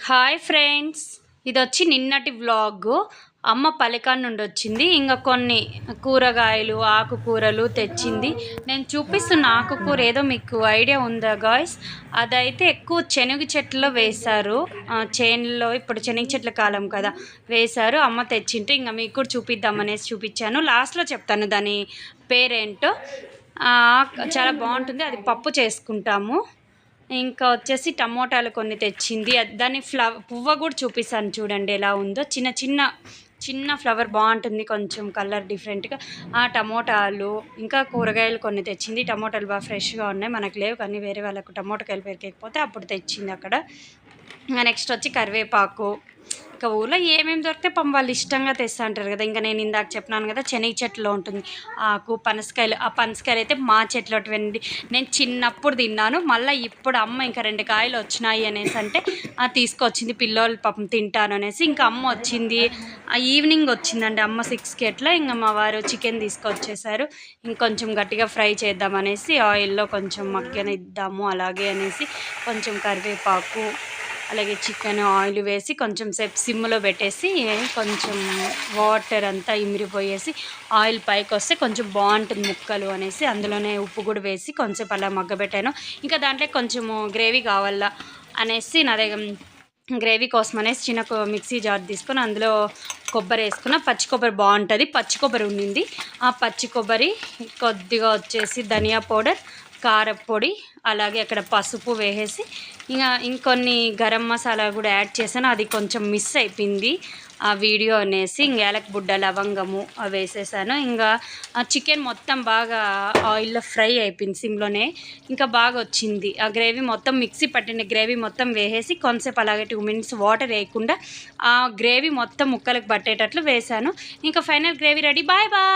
Hi friends, ఇది వచ్చి నిన్నటి వ్లాగ్. అమ్మ పలికాన్ నుండి వచ్చింది. ఇంకా కొన్ని కూరగాయలు ఆకుకూరలు తెచ్చింది. నేను చూపిస్తున్న ఆకుకూర ఏదో మీకు ఐడియా ఉందా గాయ్స్? అదైతే ఎక్కువ శనగ చెట్లలో వేశారు. చేనులో ఇప్పుడు శనగ చెట్ల కాలం కదా, వేశారు. అమ్మ తెచ్చింటే ఇంకా మీకు కూడా చూపిద్దామనేసి చూపించాను. లాస్ట్లో చెప్తాను దాని పేరేంటో. చాలా బాగుంటుంది. అది పప్పు చేసుకుంటాము. ఇంకా వచ్చేసి టమోటాలు కొన్ని తెచ్చింది. దాని పువ్వు కూడా చూపిస్తాను చూడండి ఎలా ఉందో. చిన్న చిన్న చిన్న ఫ్లవర్ బాగుంటుంది, కొంచెం కలర్ డిఫరెంట్గా. టమోటాలు ఇంకా కూరగాయలు కొన్ని తెచ్చింది. టమోటాలు బాగా ఫ్రెష్గా ఉన్నాయి, మనకు లేవు కానీ వేరే వాళ్ళకు టమోటాకాయలు పెరిగకపోతే అప్పుడు తెచ్చింది అక్కడ. నెక్స్ట్ వచ్చి కరివేపాకు. ఇంకా ఊళ్ళో ఏమేమి దొరికితే వాళ్ళు ఇష్టంగా తెస్తా అంటారు కదా. ఇంకా నేను ఇందాక చెప్పినాను కదా, శనగ చెట్టులో ఉంటుంది ఆకు. పనసకాయలు, ఆ పనసకాయలు అయితే మా చెట్లు వెండి నేను చిన్నప్పుడు తిన్నాను. మళ్ళీ ఇప్పుడు అమ్మ ఇంకా 2 కాయలు వచ్చినాయి అనేసి అంటే తీసుకొచ్చింది. పిల్లలు పాపం తింటాను అనేసి ఇంకా అమ్మ వచ్చింది. ఈవినింగ్ వచ్చిందండి అమ్మ 6కి అట్లా. ఇంకా మా వారు చికెన్ తీసుకొచ్చేసారు. ఇంకొంచెం గట్టిగా ఫ్రై చేద్దామనేసి ఆయిల్లో కొంచెం మగ్గనిద్దాము అలాగే అనేసి కొంచెం కరివేపాకు అలాగే చికెన్ ఆయిల్ వేసి కొంచెం సేపు సిమ్లో పెట్టేసి కొంచెం వాటర్ అంతా ఇమిరిపోయేసి ఆయిల్ పైకి వస్తే కొంచెం బాగుంటుంది ముక్కలు అనేసి అందులోనే ఉప్పు కూడా వేసి కొంచెం అలా మగ్గబెట్టాను. ఇంకా దాంట్లో కొంచెము గ్రేవీ కావాలా అనేసి నా దగ్గర గ్రేవీ కోసం అనేసి చిన్న మిక్సీ జార్ తీసుకొని అందులో కొబ్బరి వేసుకున్న. పచ్చి కొబ్బరి బాగుంటుంది. పచ్చి కొబ్బరి ఉండింది. ఆ పచ్చి కొబ్బరి కొద్దిగా వచ్చేసి ధనియా పౌడర్, కారపొడి, అలాగే అక్కడ పసుపు వేసేసి ఇంకా ఇంకొన్ని గరం మసాలా కూడా యాడ్ చేశాను. అది కొంచెం మిస్ అయిపోయింది ఆ వీడియో అనేసి ఇంక యాలక్ బుడ్డ, లవంగము అవి వేసేసాను. ఇంకా చికెన్ మొత్తం బాగా ఆయిల్లో ఫ్రై అయిపోయింది సిమ్లోనే. ఇంకా బాగా వచ్చింది ఆ గ్రేవీ మొత్తం. మిక్సీ పట్టిన గ్రేవీ మొత్తం వేసేసి కొంచెంసేపు అలాగే 2 minutes వాటర్ వేయకుండా ఆ గ్రేవీ మొత్తం ముక్కలకు పట్టేటట్లు వేసాను. ఇంకా final gravy ready. Bye bye.